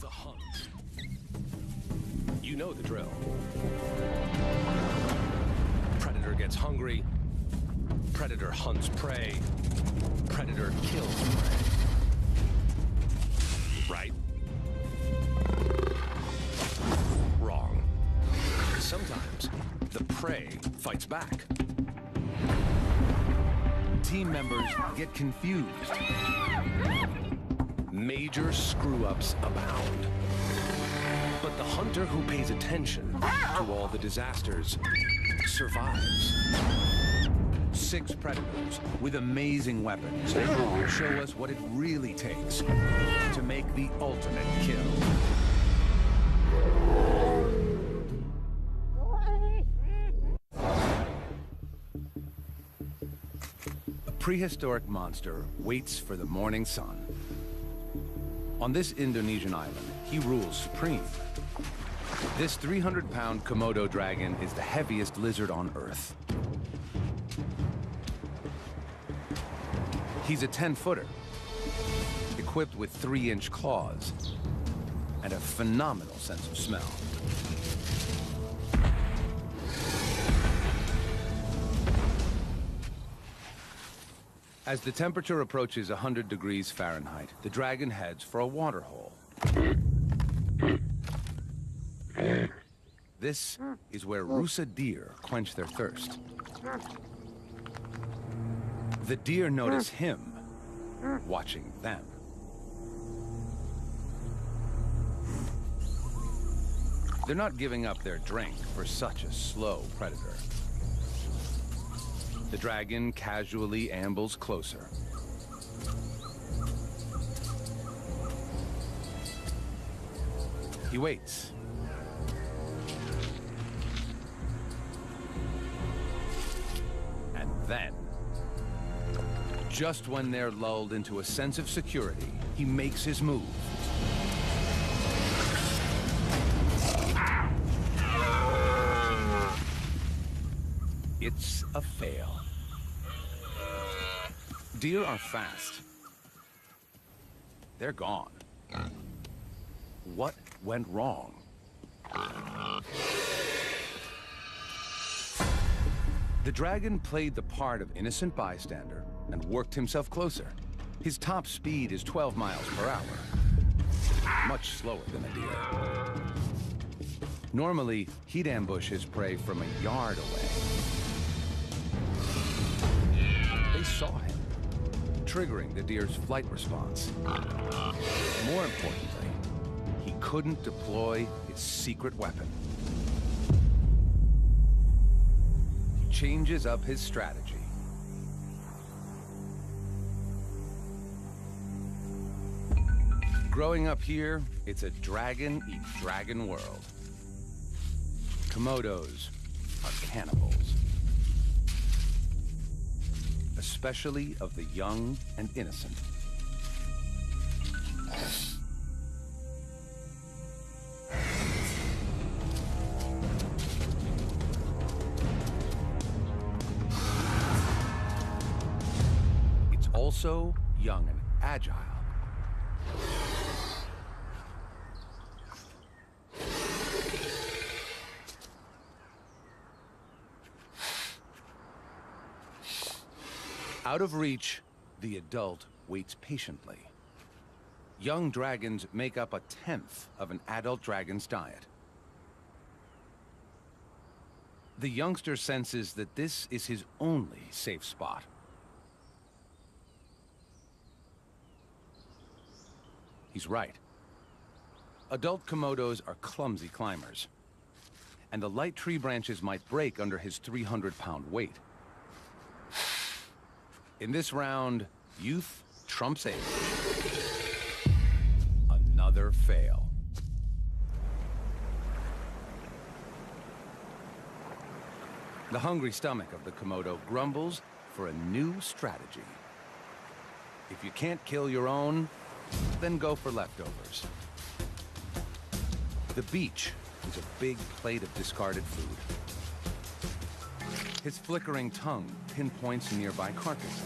The hunt. You know the drill. Predator gets hungry. Predator hunts prey. Predator kills prey. Right? Wrong. Sometimes the prey fights back. Team members get confused. Major screw-ups abound. But the hunter who pays attention to all the disasters survives. 6 predators with amazing weapons show us what it really takes to make the ultimate kill. A prehistoric monster waits for the morning sun. On this Indonesian island, he rules supreme. This 300-pound Komodo dragon is the heaviest lizard on Earth. He's a 10-footer, equipped with 3-inch claws and a phenomenal sense of smell. As the temperature approaches 100 degrees Fahrenheit, the dragon heads for a water hole. This is where Rusa deer quench their thirst. The deer notice him watching them. They're not giving up their drink for such a slow predator. The dragon casually ambles closer. He waits. And then, just when they're lulled into a sense of security, he makes his move. It's a fail. Deer are fast. They're gone. What went wrong? The dragon played the part of innocent bystander and worked himself closer. His top speed is 12 miles per hour, much slower than a deer. Normally, he'd ambush his prey from a yard away. They saw him, triggering the deer's flight response. More importantly, he couldn't deploy his secret weapon. He changes up his strategy. Growing up here, it's a dragon-eat-dragon world. Komodos are cannibals, especially of the young and innocent. It's also young and agile. Out of reach, the adult waits patiently. Young dragons make up 1/10 of an adult dragon's diet. The youngster senses that this is his only safe spot. He's right. Adult Komodos are clumsy climbers, and the light tree branches might break under his 300-pound weight. In this round, youth trumps age. Another fail. The hungry stomach of the Komodo grumbles for a new strategy. If you can't kill your own, then go for leftovers. The beach is a big plate of discarded food. His flickering tongue pinpoints nearby carcasses.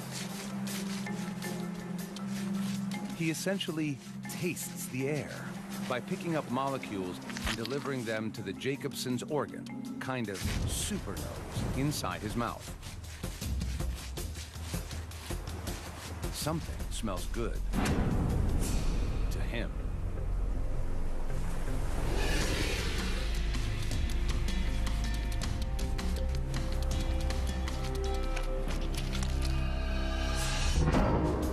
He essentially tastes the air by picking up molecules and delivering them to the Jacobson's organ, kind of super nose, inside his mouth. Something smells good to him.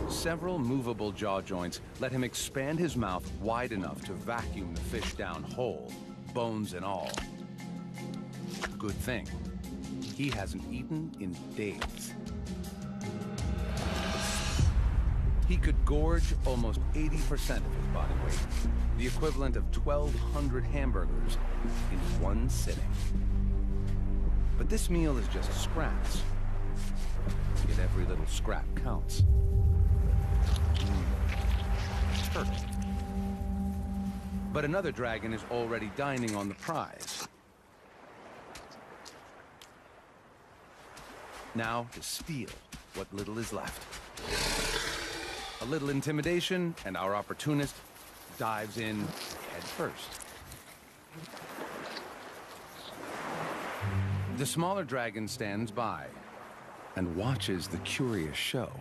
Several movable jaw joints let him expand his mouth wide enough to vacuum the fish down whole, bones and all. Good thing. He hasn't eaten in days. He could gorge almost 80% of his body weight, the equivalent of 1,200 hamburgers in one sitting. But this meal is just scraps. Yet every little scrap counts. Perfect. But another dragon is already dining on the prize. Now to steal what little is left. A little intimidation, and our opportunist dives in head first. The smaller dragon stands by and watches the curious show.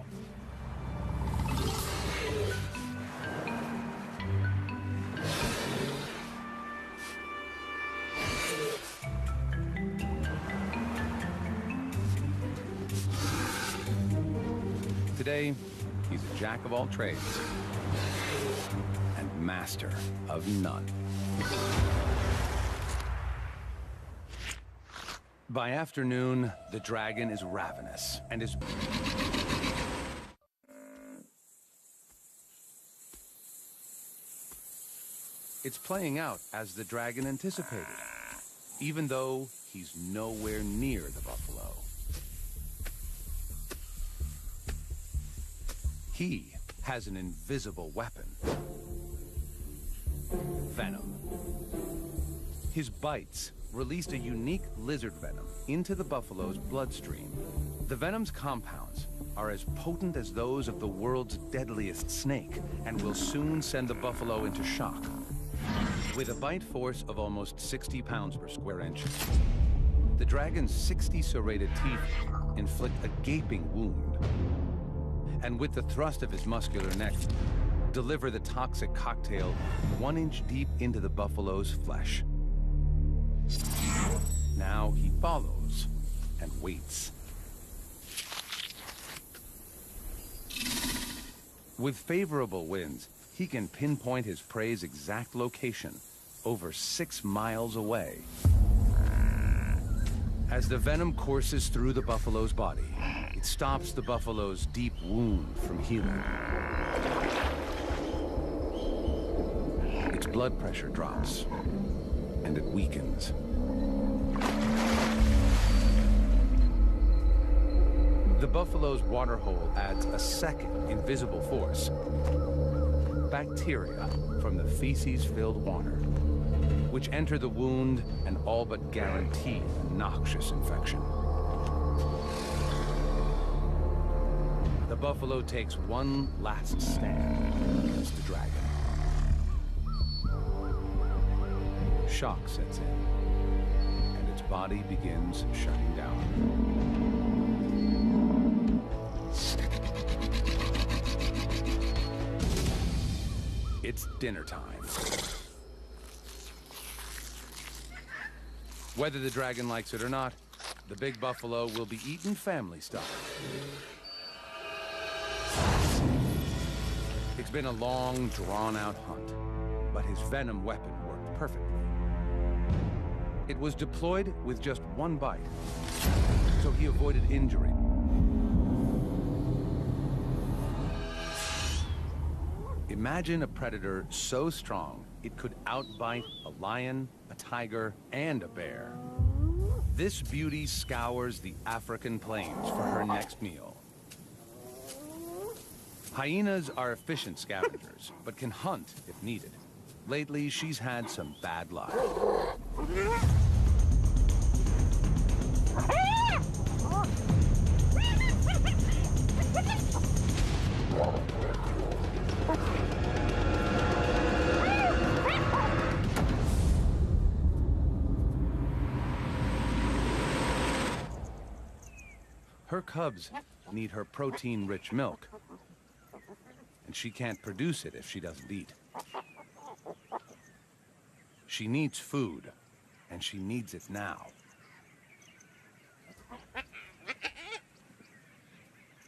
Today, he's a jack of all trades and master of none. By afternoon, the dragon is ravenous and is... It's playing out as the dragon anticipated, even though he's nowhere near the buffalo. He has an invisible weapon. Venom. His bites released a unique lizard venom into the buffalo's bloodstream. The venom's compounds are as potent as those of the world's deadliest snake and will soon send the buffalo into shock. With a bite force of almost 60 pounds per square inch, the dragon's 60 serrated teeth inflict a gaping wound. And with the thrust of his muscular neck, deliver the toxic cocktail 1 inch deep into the buffalo's flesh. Now he follows and waits. With favorable winds, he can pinpoint his prey's exact location, over 6 miles away. As the venom courses through the buffalo's body, it stops the buffalo's deep wound from healing. Its blood pressure drops, and it weakens. The buffalo's waterhole adds a second invisible force. Bacteria from the feces-filled water, which enter the wound and all but guarantee a noxious infection. The buffalo takes one last stand against the dragon. Shock sets in, and its body begins shutting down. It's dinner time. Whether the dragon likes it or not, the big buffalo will be eaten family style. It's been a long, drawn-out hunt, but his venom weapon worked perfectly. It was deployed with just one bite, so he avoided injury. Imagine a predator so strong it could outbite a lion, a tiger, and a bear. This beauty scours the African plains for her next meal. Hyenas are efficient scavengers, but can hunt if needed. Lately, she's had some bad luck. Her cubs need her protein-rich milk, and she can't produce it if she doesn't eat. She needs food, and she needs it now.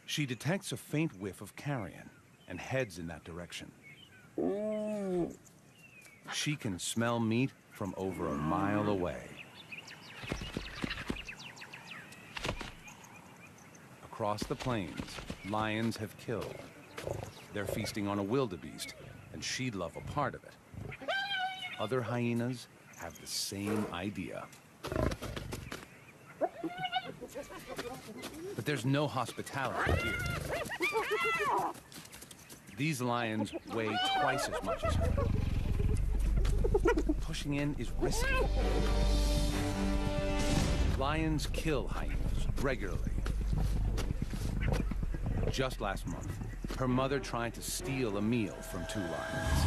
She detects a faint whiff of carrion and heads in that direction. She can smell meat from over a mile away. Across the plains, lions have killed. They're feasting on a wildebeest, and she'd love a part of it. Other hyenas have the same idea. But there's no hospitality here. These lions weigh twice as much as her. Pushing in is risky. Lions kill hyenas regularly. Just last month, her mother tried to steal a meal from 2 lions.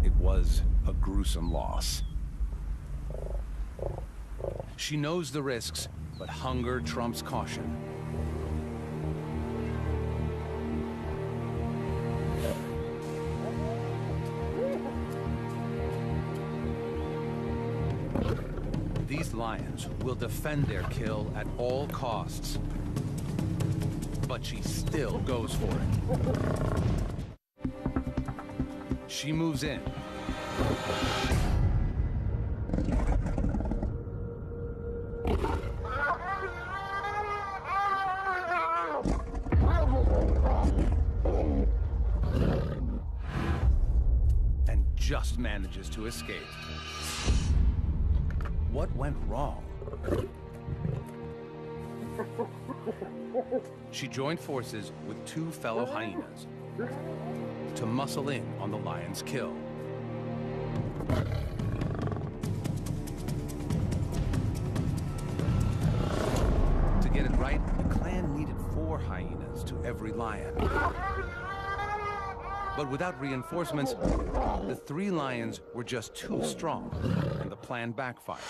It was a gruesome loss. She knows the risks, but hunger trumps caution. These lions will defend their kill at all costs. But she still goes for it. She moves in. And just manages to escape. What went wrong? She joined forces with 2 fellow hyenas to muscle in on the lion's kill. To get it right, the clan needed 4 hyenas to every lion. But without reinforcements, the 3 lions were just too strong, and the plan backfired.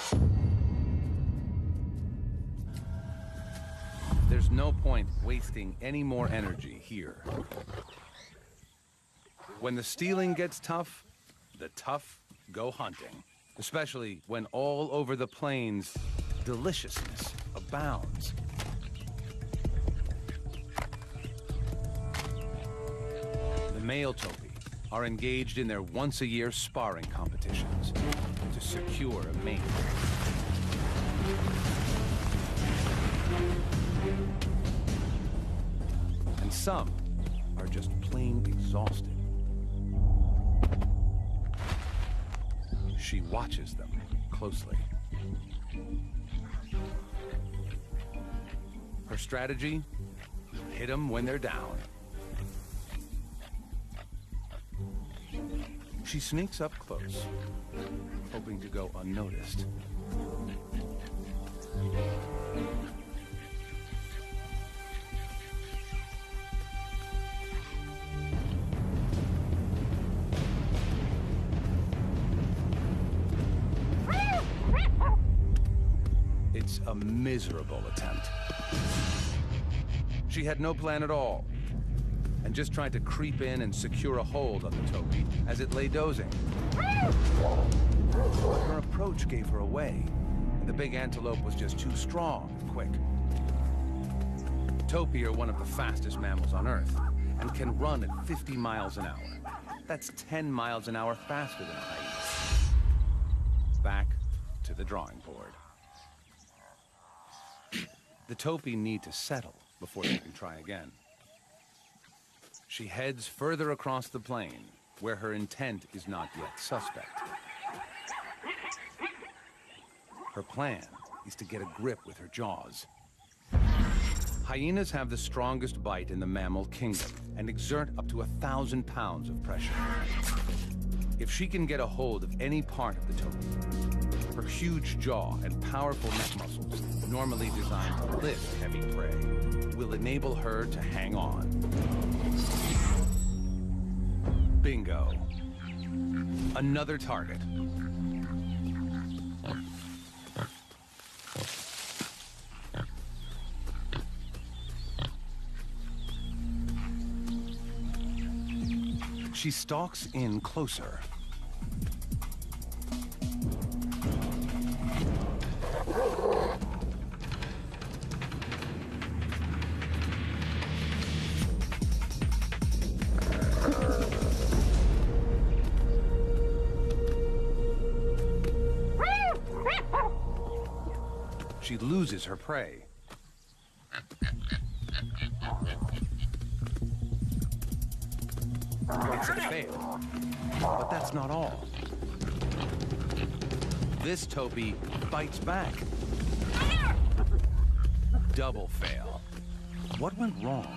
There's no point wasting any more energy here. When the stealing gets tough, the tough go hunting. Especially when all over the plains, deliciousness abounds. The male topi are engaged in their once-a-year sparring competitions to secure a mate. And some are just plain exhausted. She watches them closely. Her strategy? Hit them when they're down. She sneaks up close, hoping to go unnoticed. It's a miserable attempt. She had no plan at all, and just tried to creep in and secure a hold on the topi as it lay dozing. Her approach gave her away, and the big antelope was just too strong and quick. Topi are one of the fastest mammals on Earth, and can run at 50 miles an hour. That's 10 miles an hour faster than a hyena. Back to the drawing board. The topi need to settle before they can try again. She heads further across the plain, where her intent is not yet suspect. Her plan is to get a grip with her jaws. Hyenas have the strongest bite in the mammal kingdom and exert up to 1,000 pounds of pressure. If she can get a hold of any part of the topi, her huge jaw and powerful neck muscles, normally designed to lift heavy prey, will enable her to hang on. Bingo. Another target. She stalks in closer. She loses her prey. It's a fail, but that's not all. This topi bites back. Double fail. What went wrong?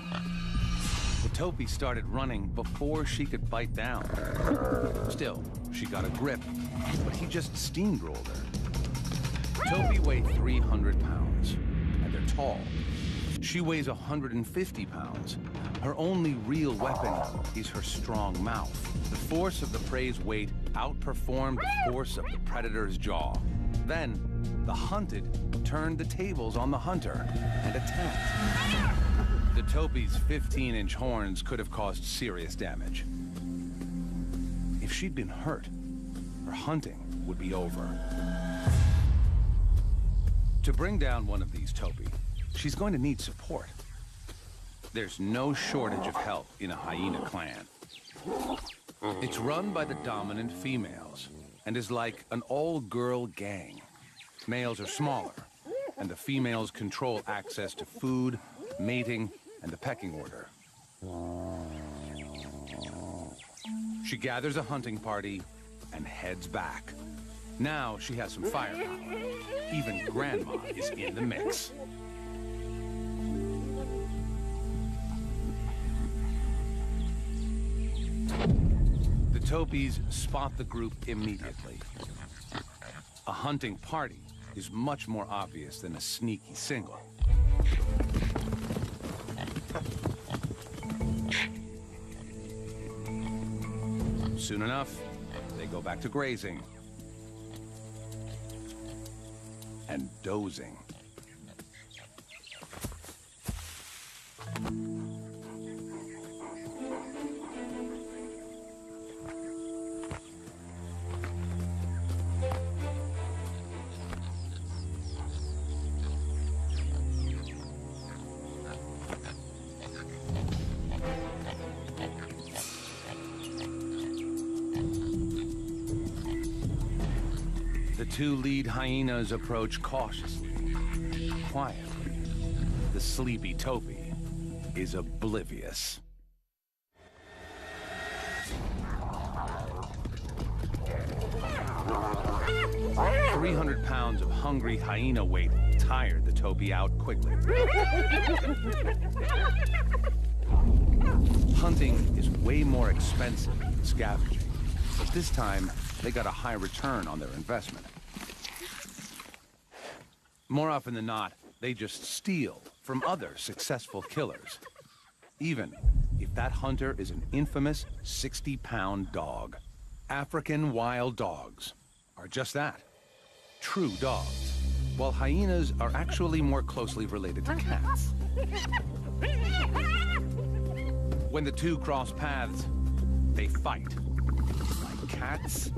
The topi started running before she could bite down. Still, she got a grip, but he just steamrolled her. Topi weigh 300 pounds, and they're tall. She weighs 150 pounds. Her only real weapon is her strong mouth. The force of the prey's weight outperformed the force of the predator's jaw. Then, the hunted turned the tables on the hunter and attacked. The topi's 15-inch horns could have caused serious damage. If she'd been hurt, her hunting would be over. To bring down one of these topi, she's going to need support. There's no shortage of help in a hyena clan. It's run by the dominant females and is like an all-girl gang. Males are smaller, and the females control access to food, mating, and the pecking order. She gathers a hunting party and heads back. Now she has some firepower. Even Grandma is in the mix. The topis spot the group immediately. A hunting party is much more obvious than a sneaky single. Soon enough, they go back to grazing and dozing. The two lead hyenas approach cautiously, quietly. The sleepy topi is oblivious. "300 pounds of hungry hyena weight tired the topi out quickly. Hunting is way more expensive than scavenging, but this time they got a high return on their investment. More often than not, they just steal from other successful killers, even if that hunter is an infamous 60-pound dog. African wild dogs are just that, true dogs, while hyenas are actually more closely related to cats. When the two cross paths, they fight, like cats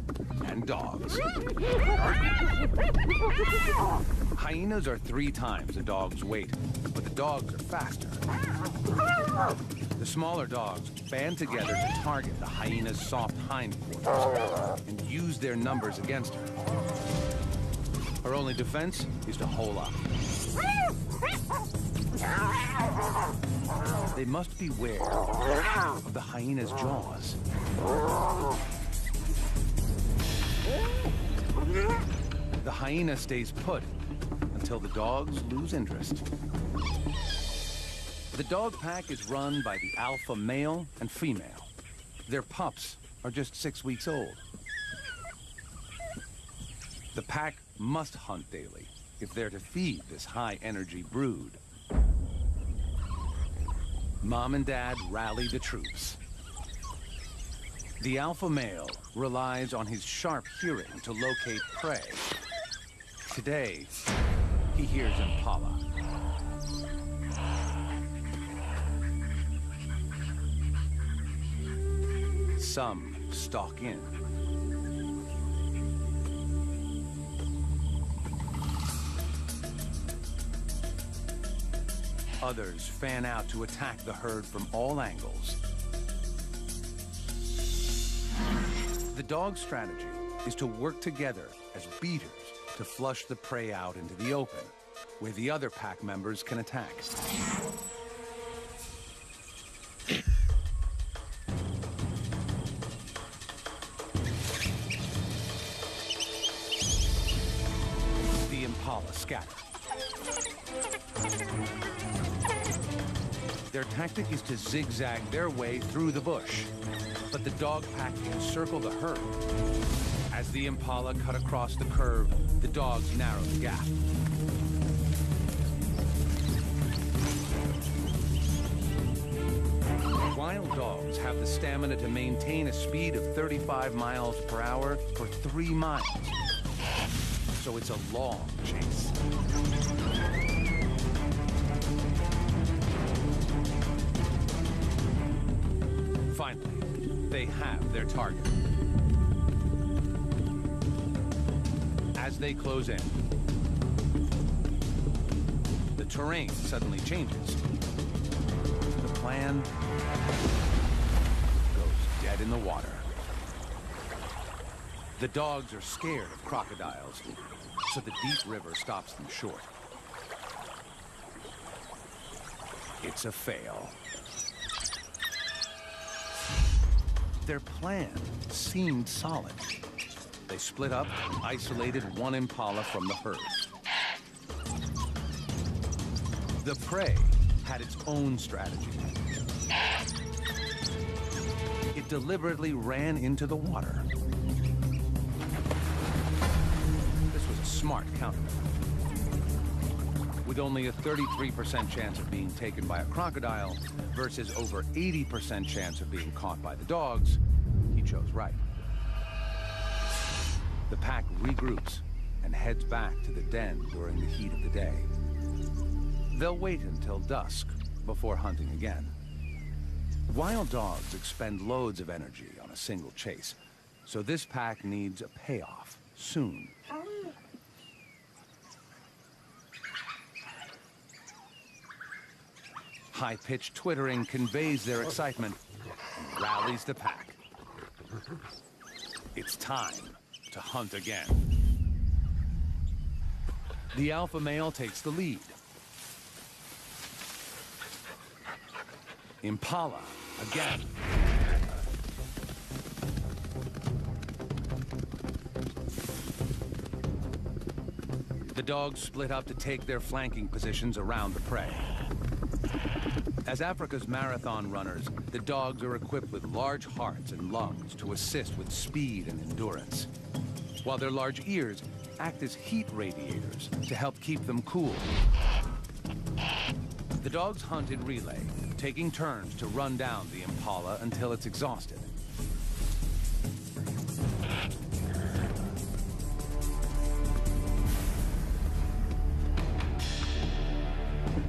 and dogs. Hyenas are 3 times a dog's weight, but the dogs are faster. The smaller dogs band together to target the hyena's soft hindquarters and use their numbers against her. Her only defense is to hole up. They must beware of the hyena's jaws. The hyena stays put until the dogs lose interest. The dog pack is run by the alpha male and female. Their pups are just 6 weeks old. The pack must hunt daily if they're to feed this high-energy brood. Mom and Dad rally the troops. The alpha male relies on his sharp hearing to locate prey. Today, he hears impala. Some stalk in. Others fan out to attack the herd from all angles. The dog's strategy is to work together as beaters to flush the prey out into the open, where the other pack members can attack. The impala scatter. Their tactic is to zigzag their way through the bush, but the dog pack encircle the herd. As the impala cut across the curve, the dogs narrow the gap. Wild dogs have the stamina to maintain a speed of 35 miles per hour for 3 miles. So it's a long chase. Finally, they have their target. As they close in, the terrain suddenly changes. The plan goes dead in the water. The dogs are scared of crocodiles, so the deep river stops them short. It's a fail. Their plan seemed solid. They split up and isolated one impala from the herd. The prey had its own strategy. It deliberately ran into the water. This was a smart counter. With only a 33% chance of being taken by a crocodile versus over 80% chance of being caught by the dogs, he chose right. The pack regroups and heads back to the den during the heat of the day. They'll wait until dusk before hunting again. Wild dogs expend loads of energy on a single chase, so this pack needs a payoff soon. High-pitched twittering conveys their excitement and rallies the pack. It's time to hunt again. The alpha male takes the lead. Impala again. The dogs split up to take their flanking positions around the prey. As Africa's marathon runners, the dogs are equipped with large hearts and lungs to assist with speed and endurance, while their large ears act as heat radiators to help keep them cool. The dogs hunt in relay, taking turns to run down the impala until it's exhausted.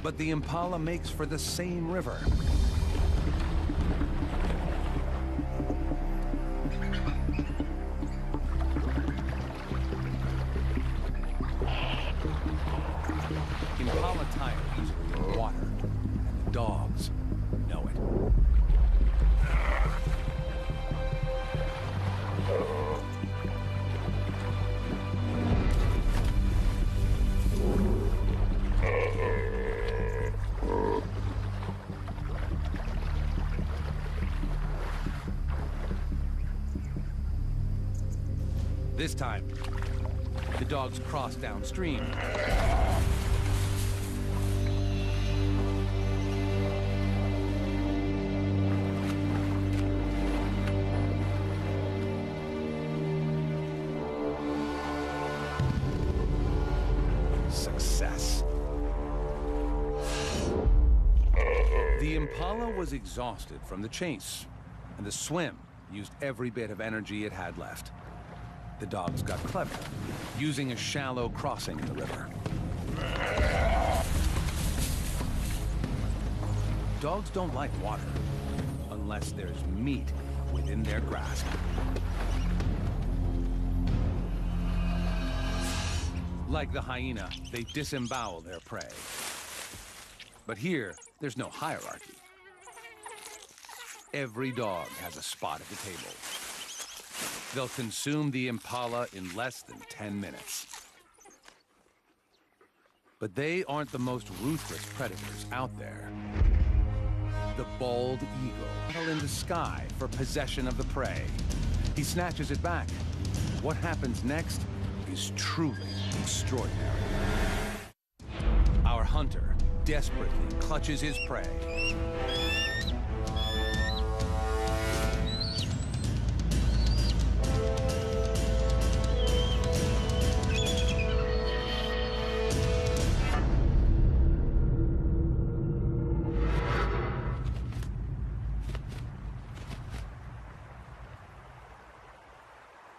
But the impala makes for the same river. Impala tires are water, and the dogs know it. This time, the dogs cross downstream. The impala was exhausted from the chase, and the swim used every bit of energy it had left. The dogs got clever, using a shallow crossing in the river. Dogs don't like water unless there's meat within their grasp. Like the hyena, they disembowel their prey. But here, there's no hierarchy. Every dog has a spot at the table. They'll consume the impala in less than 10 minutes. But they aren't the most ruthless predators out there. The bald eagle, battle in the sky for possession of the prey. He snatches it back. What happens next is truly extraordinary. Our hunter desperately clutches his prey.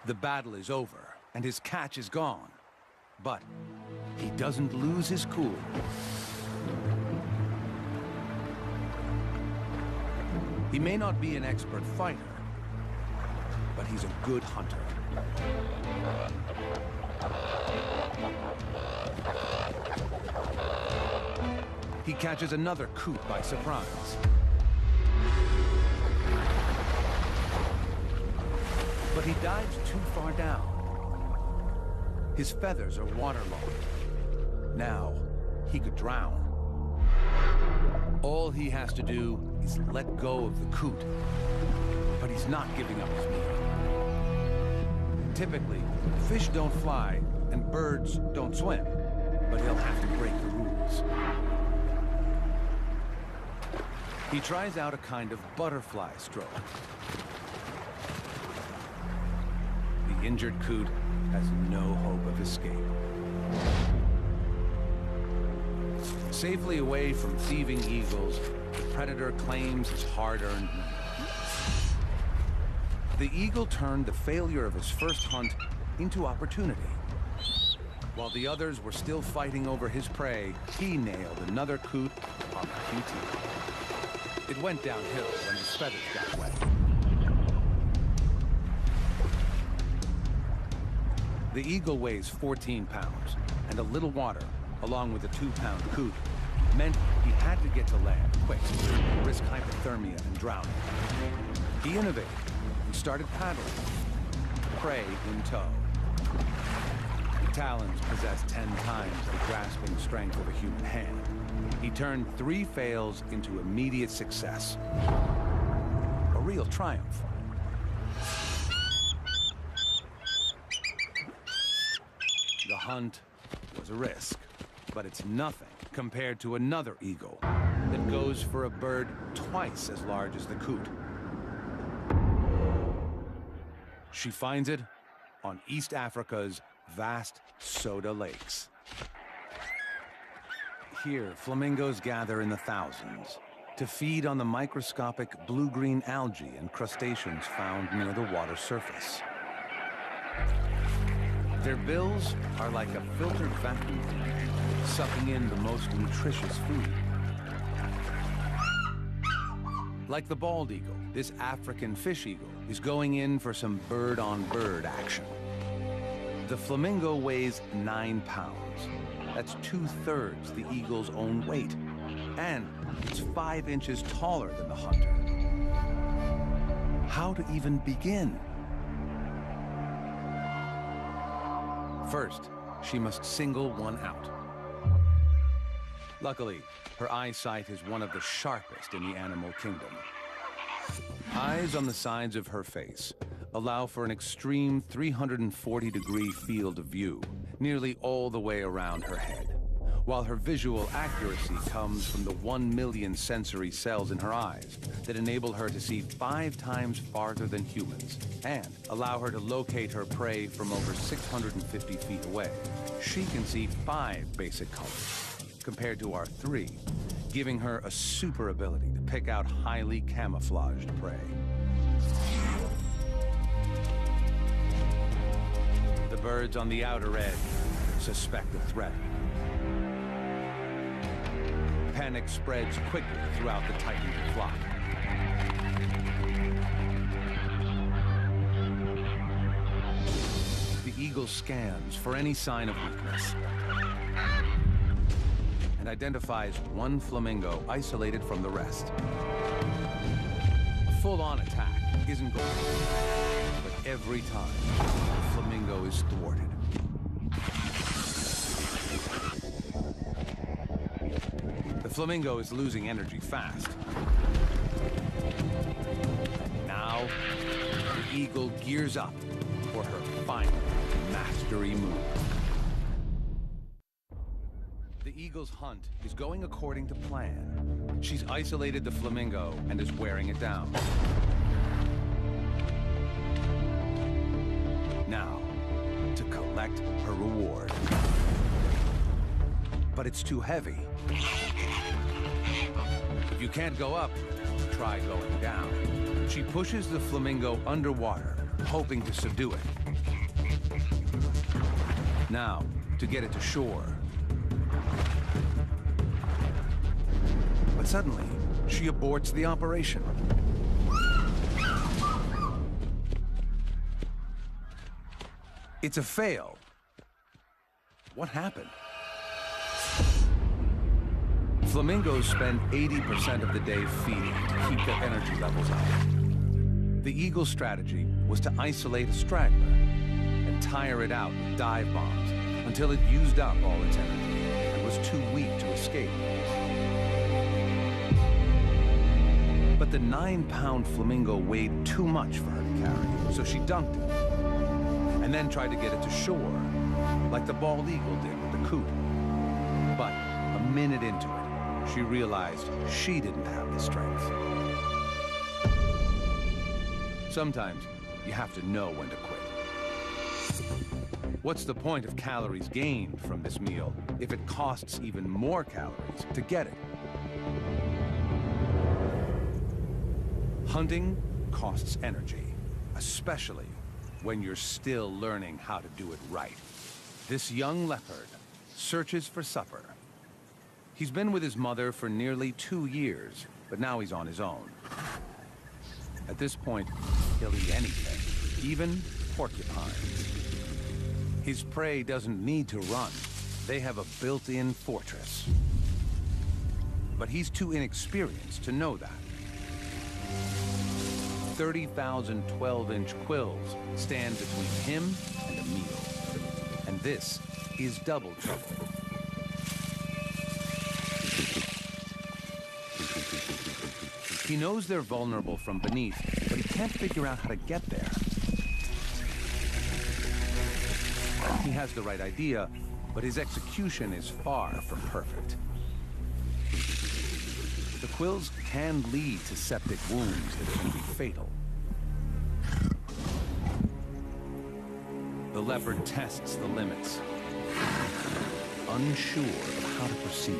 The battle is over, and his catch is gone. But he doesn't lose his cool. He may not be an expert fighter, but he's a good hunter. He catches another coot by surprise. But he dives too far down. His feathers are waterlogged. Now, he could drown. All he has to do is let go of the coot. But he's not giving up his meal. Typically, fish don't fly and birds don't swim, but he'll have to break the rules. He tries out a kind of butterfly stroke. The injured coot has no hope of escape. Safely away from thieving eagles, the predator claims his hard-earned money. The eagle turned the failure of his first hunt into opportunity. While the others were still fighting over his prey, he nailed another coot on the QT. It went downhill when his feathers got wet. The eagle weighs 14 pounds, and a little water, along with a 2-pound coot, meant he had to get to land quick, risk hypothermia and drowning. He innovated and started paddling, prey in tow. The talons possess 10 times the grasping strength of a human hand. He turned 3 fails into immediate success. A real triumph. The hunt was a risk, but it's nothing compared to another eagle that goes for a bird twice as large as the coot. She finds it on East Africa's vast soda lakes. Here, flamingos gather in the thousands to feed on the microscopic blue-green algae and crustaceans found near the water surface. Their bills are like a filtered vacuum, sucking in the most nutritious food. Like the bald eagle, this African fish eagle is going in for some bird-on-bird action. The flamingo weighs 9 pounds. That's 2/3 the eagle's own weight. And it's 5 inches taller than the hunter. How to even begin? First, she must single one out. Luckily, her eyesight is one of the sharpest in the animal kingdom. Eyes on the sides of her face allow for an extreme 340-degree field of view, nearly all the way around her head, while her visual accuracy comes from the 1 million sensory cells in her eyes that enable her to see 5 times farther than humans and allow her to locate her prey from over 650 feet away. She can see 5 basic colors, compared to our 3, giving her a super ability to pick out highly camouflaged prey. The birds on the outer edge suspect a threat. Panic spreads quickly throughout the tightening flock. The eagle scans for any sign of weakness and identifies one flamingo isolated from the rest. A full-on attack isn't going to work, but every time, the flamingo is thwarted. The flamingo is losing energy fast. Now, the eagle gears up for her final mastery move. The eagle's hunt is going according to plan. She's isolated the flamingo and is wearing it down. Now, to collect her reward. But it's too heavy. If you can't go up, try going down. She pushes the flamingo underwater, hoping to subdue it. Now, to get it to shore. But suddenly, she aborts the operation. It's a fail. What happened? Flamingos spend 80% of the day feeding to keep their energy levels up. The eagle's strategy was to isolate a straggler and tire it out with dive bombs until it used up all its energy and was too weak to escape. But the 9-pound flamingo weighed too much for her to carry, so she dunked it and then tried to get it to shore, like the bald eagle did with the coot. But a minute into it, she realized she didn't have the strength. Sometimes you have to know when to quit. What's the point of calories gained from this meal if it costs even more calories to get it? Hunting costs energy, especially when you're still learning how to do it right. This young leopard searches for supper. He's been with his mother for nearly 2 years, but now he's on his own. At this point, he'll eat anything, even porcupines. His prey doesn't need to run. They have a built-in fortress. But he's too inexperienced to know that. 30,000 12-inch quills stand between him and a meal. And this is double trouble. He knows they're vulnerable from beneath, but he can't figure out how to get there. He has the right idea, but his execution is far from perfect. The quills can lead to septic wounds that can be fatal. The leopard tests the limits, unsure of how to proceed.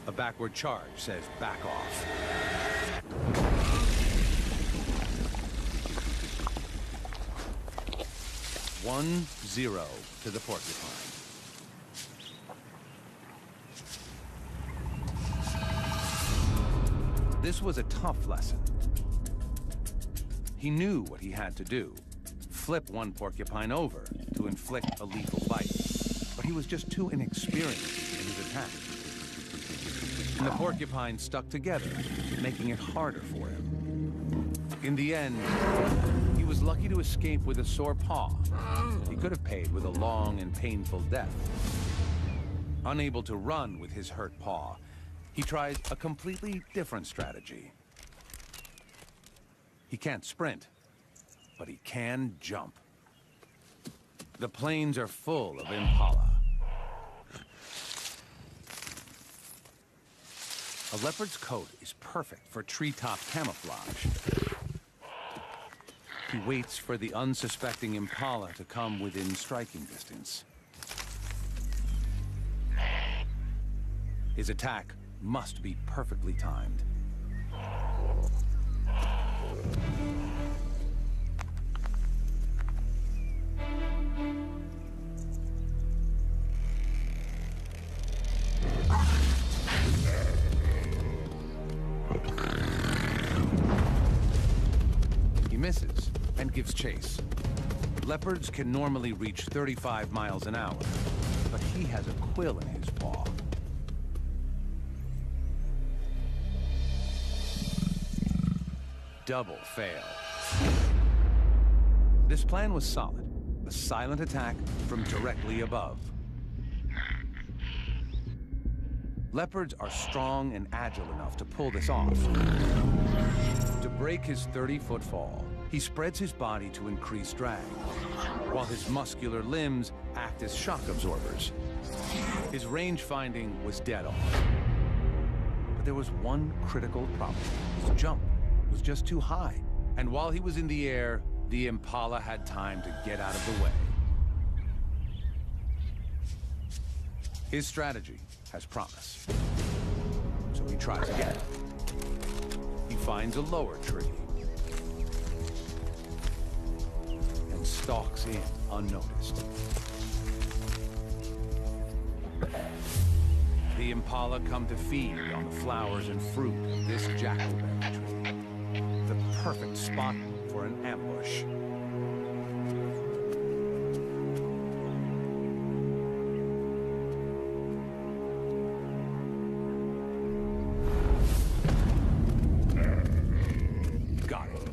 A backward charge says back off. One, 0 to the porcupine. This was a tough lesson. He knew what he had to do. Flip one porcupine over to inflict a lethal bite. But he was just too inexperienced in his attack. And the porcupine stuck together, making it harder for him. In the end, he was lucky to escape with a sore paw. He could have paid with a long and painful death. Unable to run with his hurt paw, he tried a completely different strategy. He can't sprint, but he can jump. The plains are full of impala. A leopard's coat is perfect for treetop camouflage. He waits for the unsuspecting impala to come within striking distance. His attack must be perfectly timed. He misses and gives chase. Leopards can normally reach 35 miles an hour, but he has a quill in his paw. Double fail. This plan was solid. A silent attack from directly above. Leopards are strong and agile enough to pull this off. To break his 30-foot fall, he spreads his body to increase drag, while his muscular limbs act as shock absorbers. His range finding was dead on. But there was one critical problem. His jump was just too high. And while he was in the air, the impala had time to get out of the way. His strategy has promise. So he tries again. He finds a lower tree and stalks in unnoticed. The impala come to feed on the flowers and fruit of this jackalberry tree. The perfect spot for an ambush. Got it.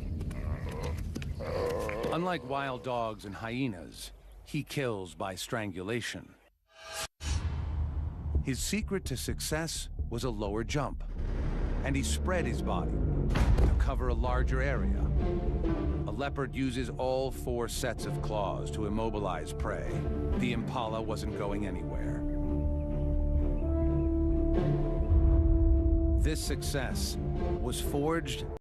Unlike wild dogs and hyenas, he kills by strangulation. His secret to success was a lower jump, and he spread his body to cover a larger area. A leopard uses all 4 sets of claws to immobilize prey. The impala wasn't going anywhere. This success was forged